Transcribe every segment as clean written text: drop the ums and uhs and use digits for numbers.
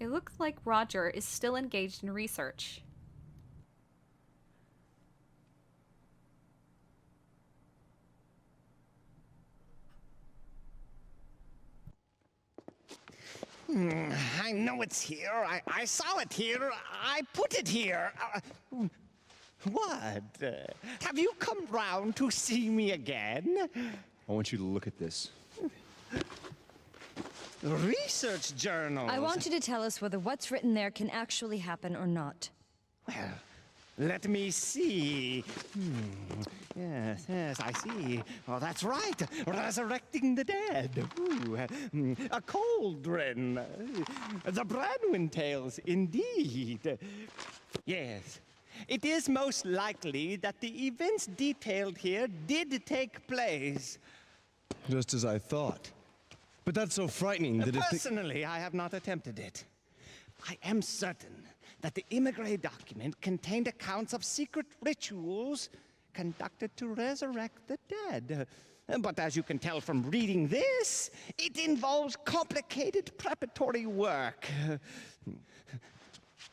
It looks like Roger is still engaged in research. I know it's here. I saw it here. I put it here. What? Have you come round to see me again? I want you to look at this. Research journals. I want you to tell us whether what's written there can actually happen or not. Well, let me see. Yes, I see. Oh, that's right. Resurrecting the dead. Ooh, a cauldron. The Branwyn tales, indeed. Yes. It is most likely that the events detailed here did take place. Just as I thought. But that's so frightening that Personally, I have not attempted it. I am certain that the Émigré document contained accounts of secret rituals conducted to resurrect the dead. But as you can tell from reading this, it involves complicated preparatory work.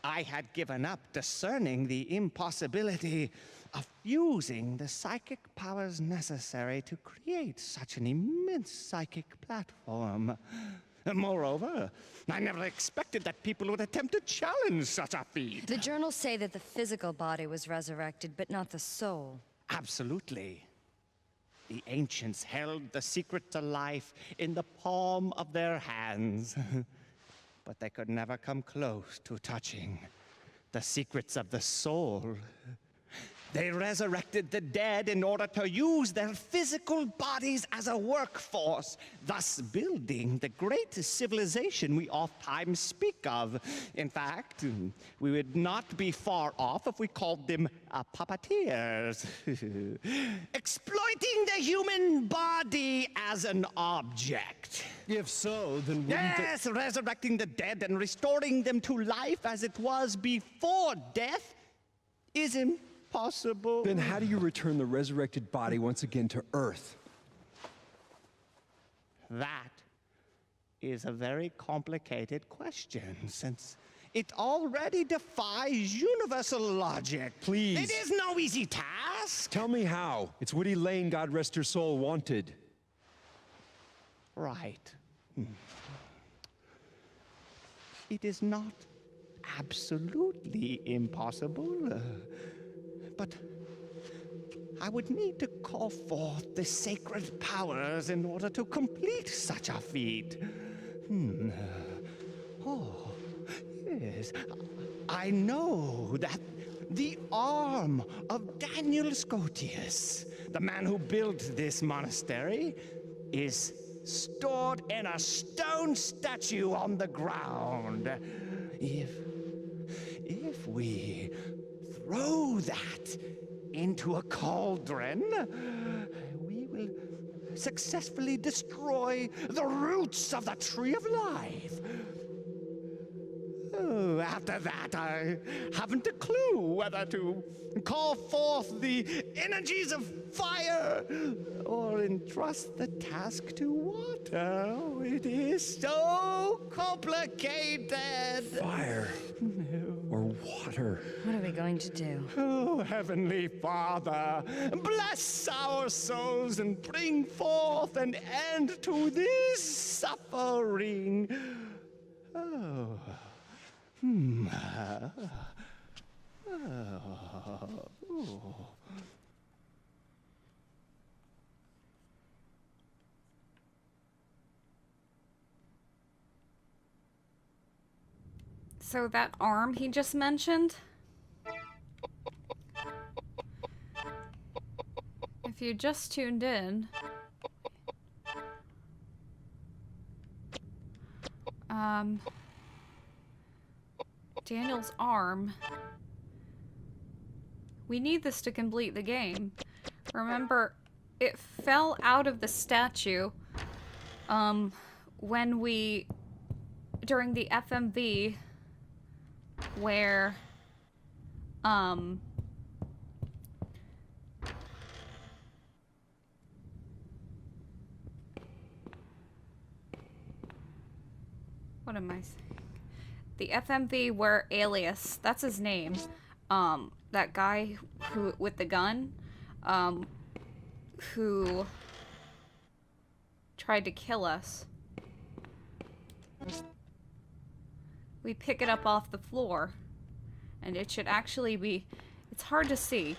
I had given up discerning the impossibility of using the psychic powers necessary to create such an immense psychic platform. Moreover, I never expected that people would attempt to challenge such a feat. The journals say that the physical body was resurrected, but not the soul. Absolutely. The ancients held the secret to life in the palm of their hands. But they could never come close to touching the secrets of the soul. They resurrected the dead in order to use their physical bodies as a workforce, thus building the great civilization we oft-times speak of. In fact, we would not be far off if we called them puppeteers. Exploiting the human body as an object. if so, then wouldn't Yes, resurrecting the dead and restoring them to life as it was before death is impossible. Then how do you return the resurrected body once again to Earth? That is a very complicated question, since it already defies universal logic. Please. It is no easy task. Tell me how. It's what Elaine, God rest her soul, wanted. Right. It is not absolutely impossible, but I would need to call forth the sacred powers in order to complete such a feat. Oh, yes. I know that the arm of Daniel Scotius, the man who built this monastery, is stored in a stone statue on the ground. If we throw that into a cauldron, we will successfully destroy the roots of the tree of life. Oh, after that, I haven't a clue whether to call forth the energies of fire or entrust the task to water. Oh, it is so complicated. Fire or water. What are we going to do? Oh, Heavenly Father, bless our souls and bring forth an end to this suffering. Oh. So that arm he just mentioned? If you just tuned in, Daniel's arm. We need this to complete the game. Remember, it fell out of the statue when we, during the FMV, where what am I saying? The FMV were Alias. That's his name. That guy who with the gun, who tried to kill us. We pick it up off the floor, and it should actually be, it's hard to see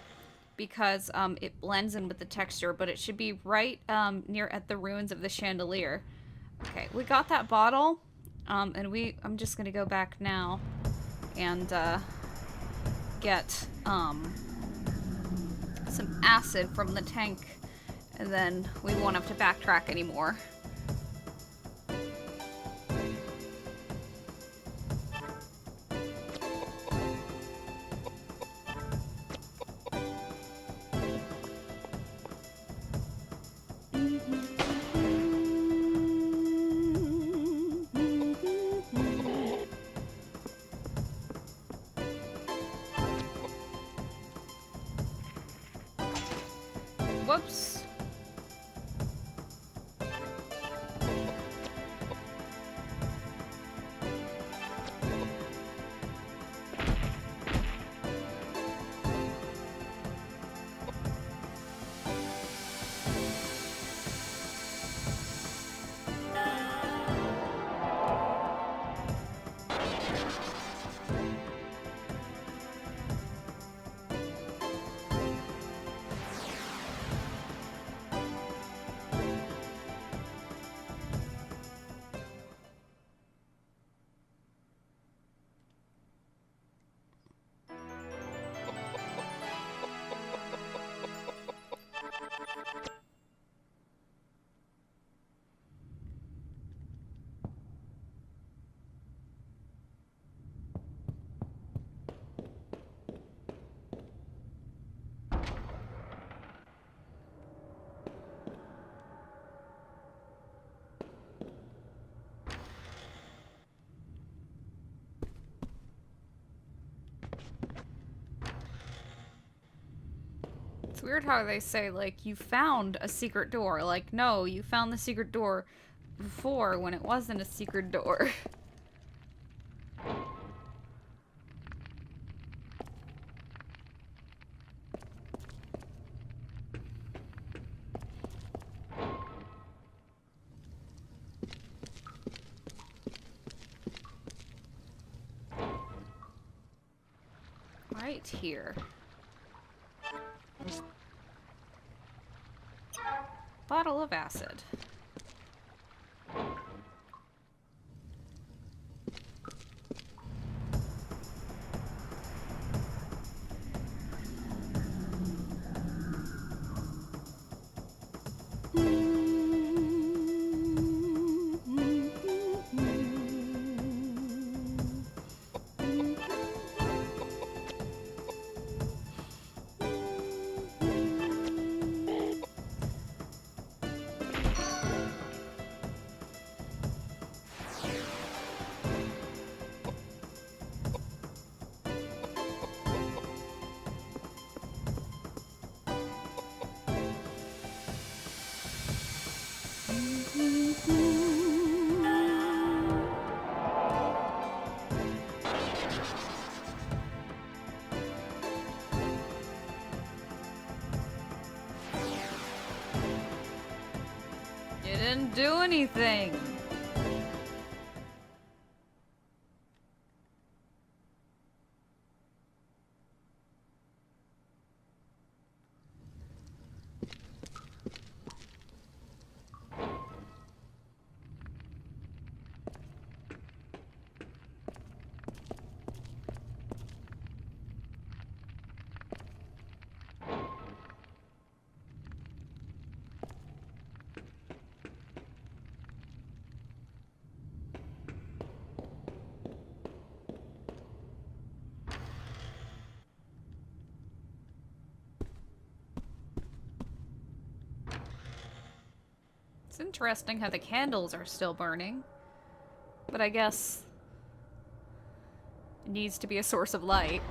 because it blends in with the texture, but it should be right near at the ruins of the chandelier. Okay, we got that bottle, and I'm just gonna go back now and get some acid from the tank, and then we won't have to backtrack anymore. Whoops. It's weird how they say, like, you found a secret door. Like, no, you found the secret door before when it wasn't a secret door. Right here. Bottle of acid. You didn't do anything. It's interesting how the candles are still burning. But I guess it needs to be a source of light.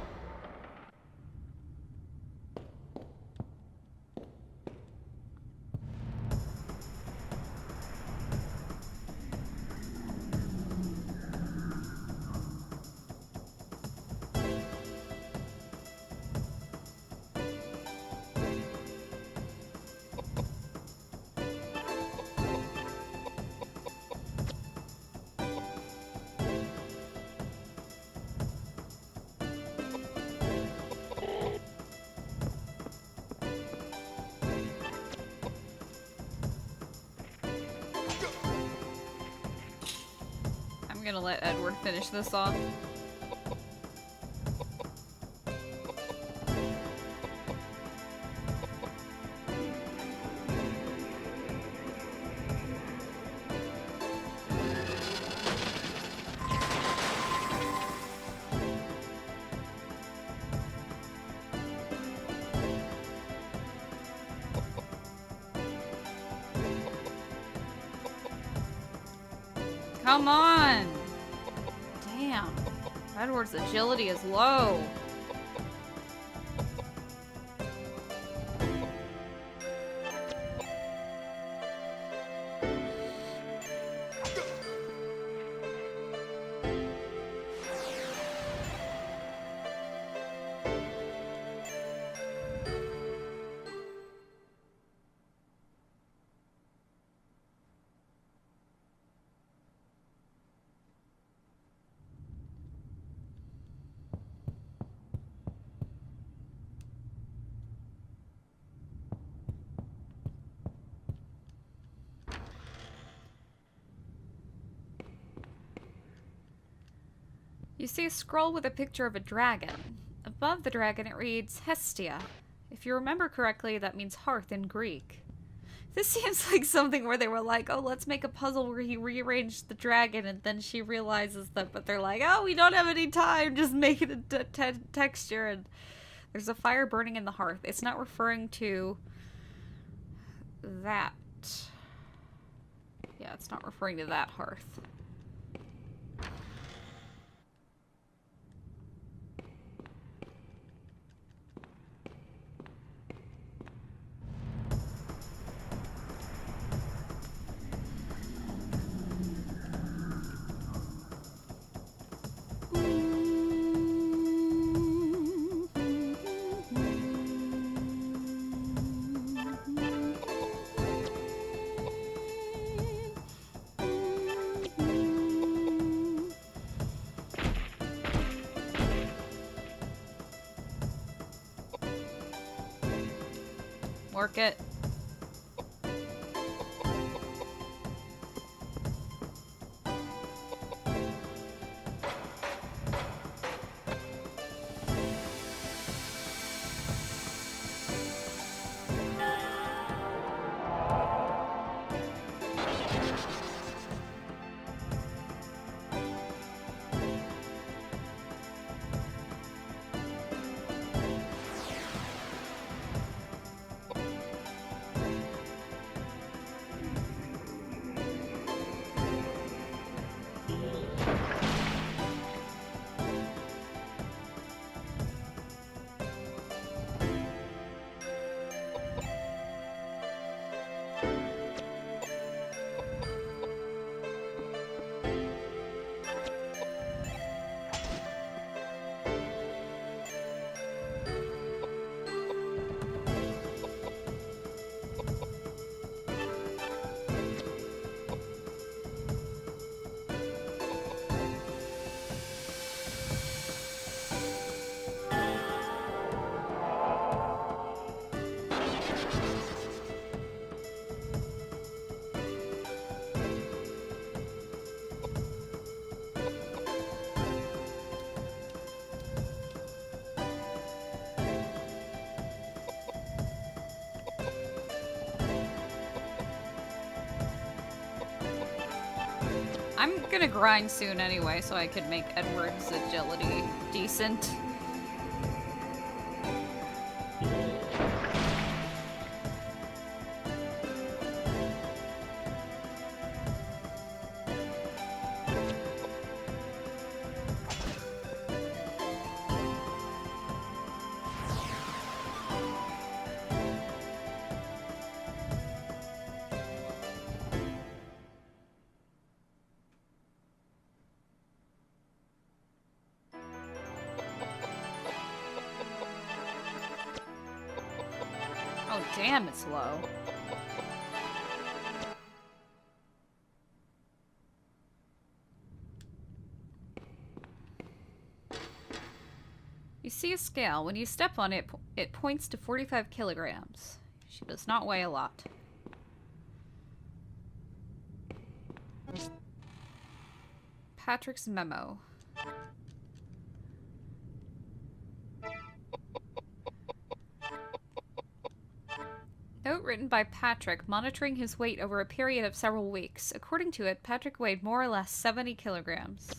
gonna let Edward finish this off. Come on! Damn. Edward's agility is low. You see a scroll with a picture of a dragon. Above the dragon it reads Hestia. If you remember correctly, that means hearth in Greek. This seems like something where they were like, oh, let's make a puzzle where he rearranged the dragon, and then she realizes that, but they're like, oh, we don't have any time, just make it a texture, and there's a fire burning in the hearth. It's not referring to that. Yeah, it's not referring to that hearth. Work it. I'm gonna grind soon anyway, so I could make Edward's agility decent. Oh, damn, it's low. You see a scale. When you step on it, it points to 45 kilograms. She does not weigh a lot. Patrick's memo. Note written by Patrick, monitoring his weight over a period of several weeks. According to it, Patrick weighed more or less 70 kilograms.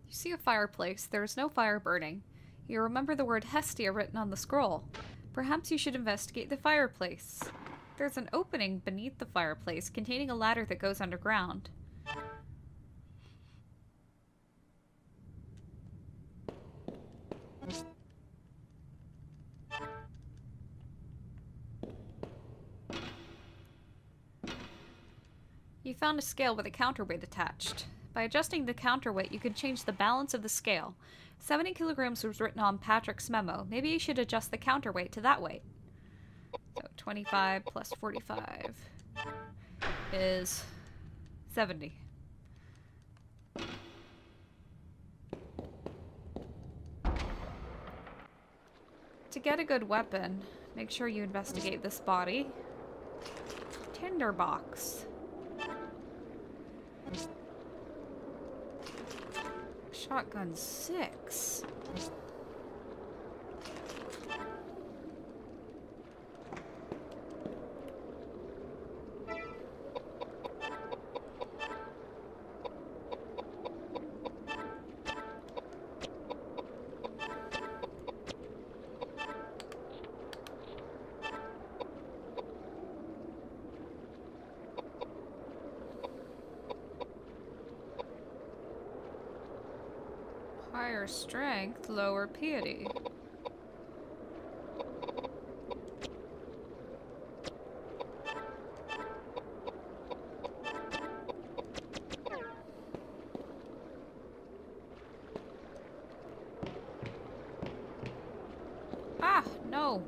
You see a fireplace. There is no fire burning. You remember the word Hestia written on the scroll. Perhaps you should investigate the fireplace. There's an opening beneath the fireplace containing a ladder that goes underground. You found a scale with a counterweight attached. By adjusting the counterweight, you can change the balance of the scale. 70 kilograms was written on Patrick's memo. Maybe you should adjust the counterweight to that weight. So 25 plus 45 is 70. To get a good weapon, make sure you investigate this body. Tinderbox. Shotgun 6. Higher strength, lower piety. Ah, no.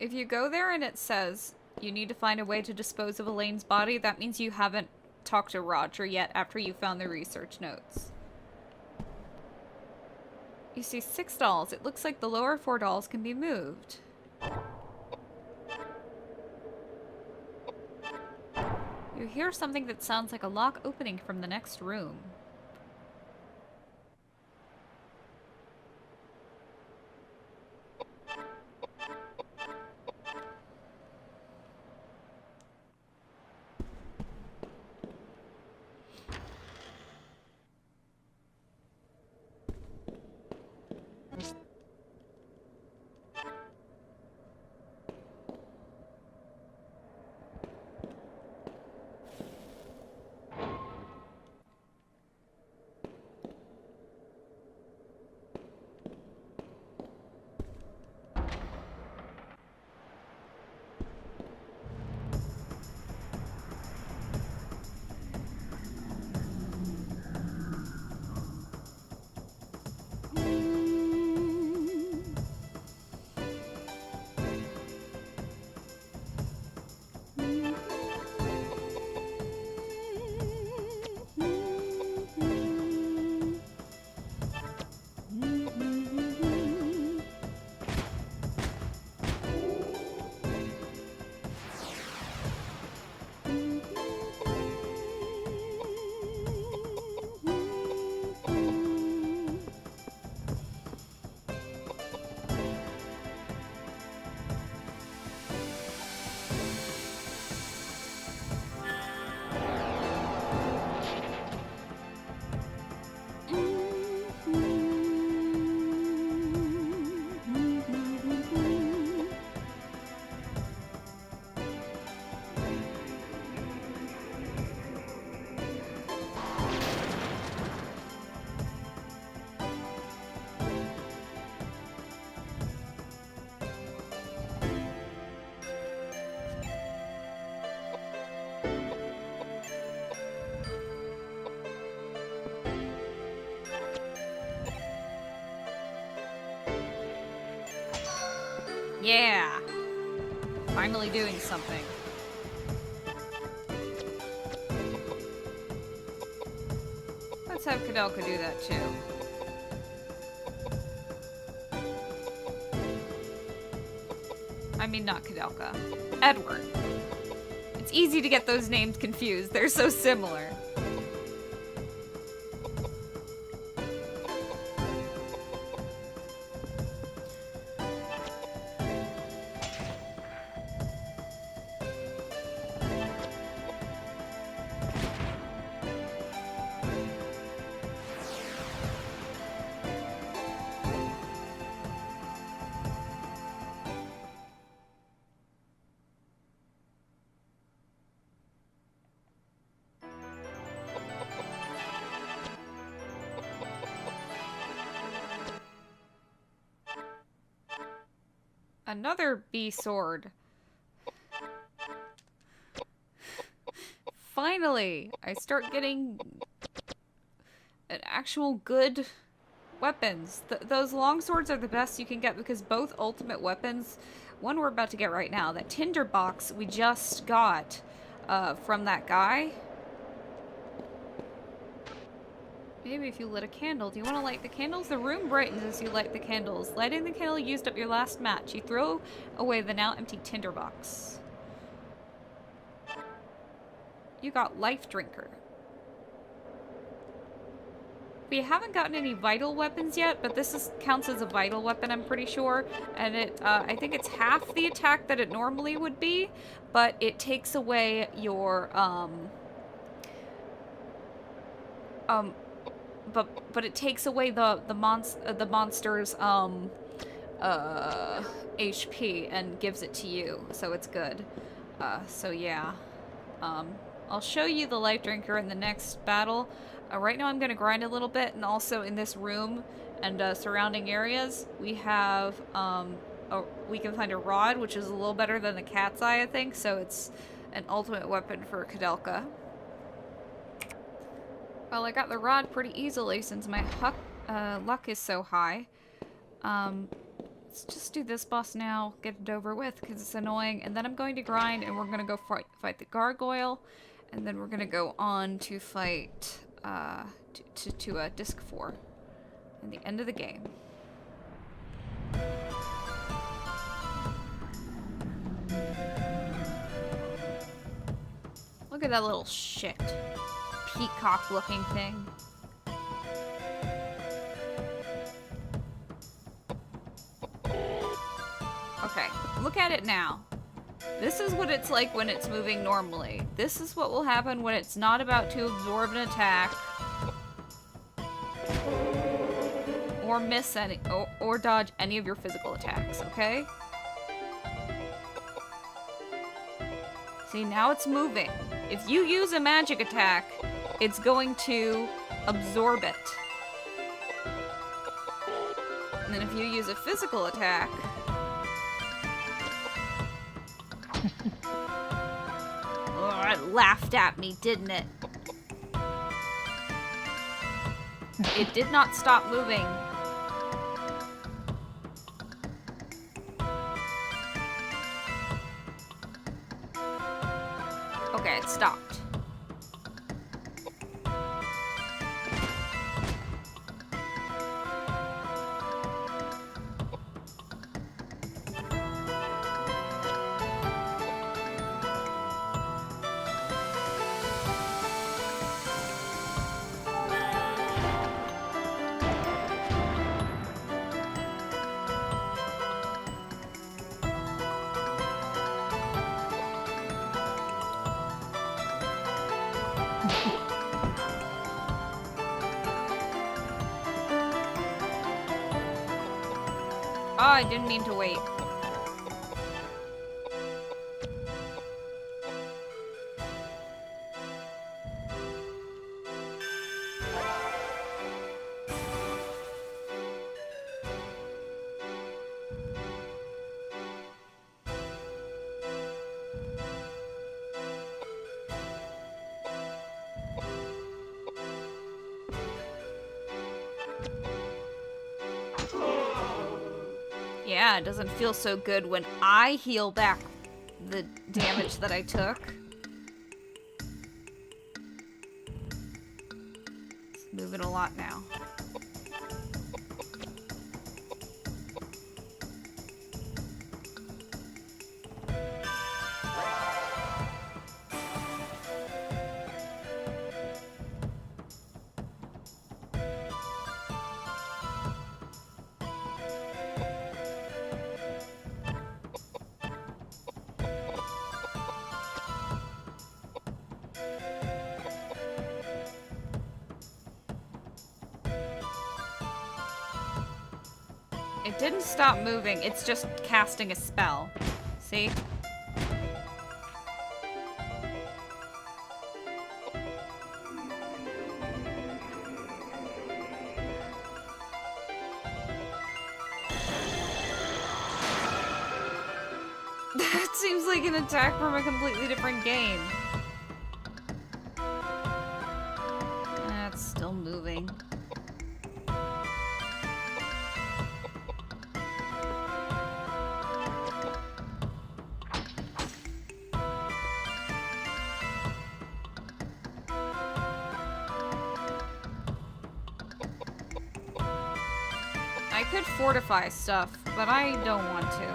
If you go there and it says you need to find a way to dispose of Elaine's body, that means you haven't talked to Roger yet after you found the research notes. You see 6 dolls. It looks like the lower 4 dolls can be moved. You hear something that sounds like a lock opening from the next room. Yeah! Finally doing something. Let's have Koudelka do that too. I mean, not Koudelka. Edward. It's easy to get those names confused. They're so similar. Another bee sword. Finally, I start getting an actual good weapons. Those long swords are the best you can get because both ultimate weapons, one we're about to get right now, that tinderbox we just got from that guy. Maybe if you lit a candle. Do you want to light the candles? The room brightens as you light the candles. Lighting the candle used up your last match. You throw away the now empty tinderbox. You got Life Drinker. We haven't gotten any vital weapons yet, but this counts as a vital weapon, I'm pretty sure. And I think it's half the attack that it normally would be, but it takes away your, but it takes away the monster's HP and gives it to you, so it's good. So yeah, I'll show you the Life Drinker in the next battle. Right now I'm gonna grind a little bit, and also in this room and surrounding areas we have we can find a rod, which is a little better than the cat's eye, I think. So it's an ultimate weapon for Koudelka. Well, I got the rod pretty easily since my luck is so high. Let's just do this boss now, get it over with, because it's annoying. And then I'm going to grind, and we're going to go fight the Gargoyle. And then we're going to go on to fight to Disc 4. And the end of the game. Look at that little shit. Peacock looking thing. Okay, look at it now. This is what it's like when it's moving normally. This is what will happen when it's not about to absorb an attack or miss any or dodge any of your physical attacks, okay? See, now it's moving. If you use a magic attack, it's going to absorb it. And then if you use a physical attack... Oh, it laughed at me, didn't it? It did not stop moving. Okay, it stopped. Oh, I didn't mean to wait. Yeah, it doesn't feel so good when I heal back the damage that I took. It's moving a lot now. It didn't stop moving, it's just casting a spell. See? That seems like an attack from a completely different game. It's still moving. I could fortify stuff, but I don't want to.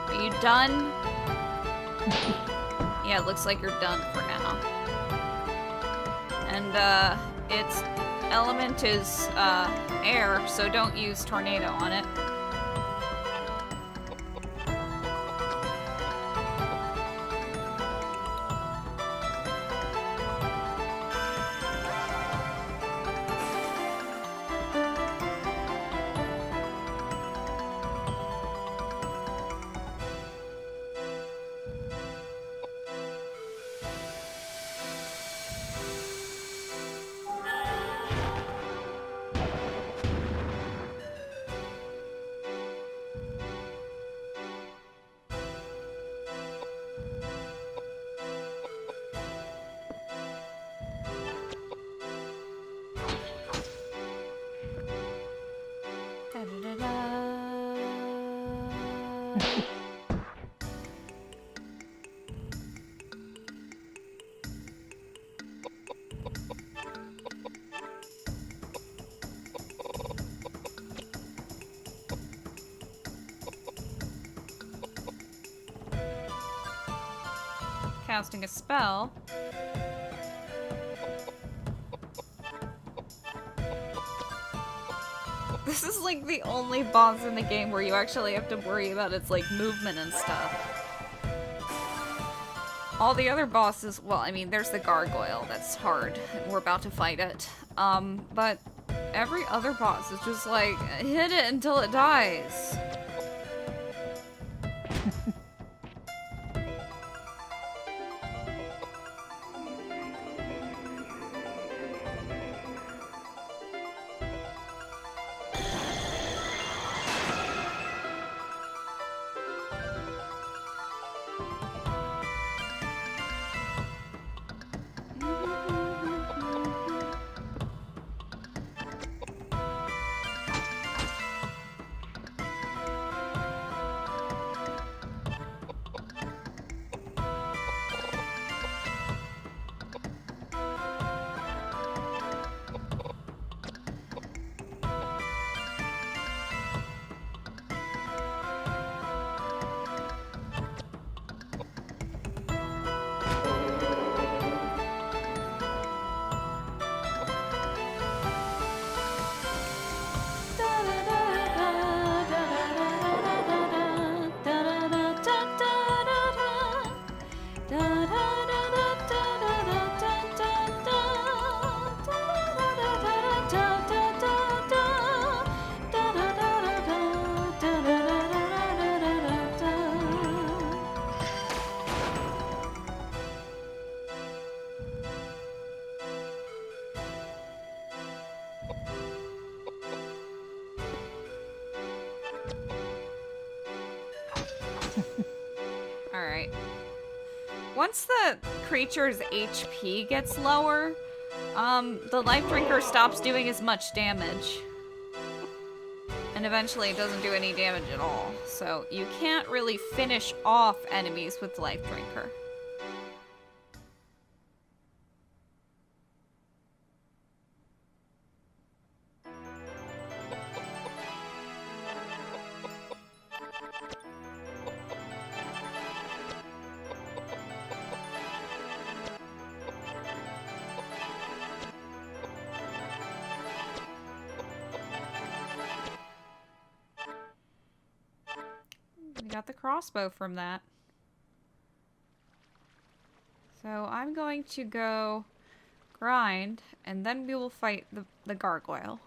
Are you done? Yeah, it looks like you're done for now. And, its element is, air, so don't use tornado on it. Casting a spell. This is like the only boss in the game where you actually have to worry about its like movement and stuff. All the other bosses, well, I mean, there's the Gargoyle, that's hard. We're about to fight it. But every other boss is just like, hit it until it dies. Alright. Once the creature's HP gets lower, the life drinker stops doing as much damage. And eventually it doesn't do any damage at all. So you can't really finish off enemies with Life Drinker. We got the crossbow from that. So I'm going to go grind, and then we will fight the gargoyle.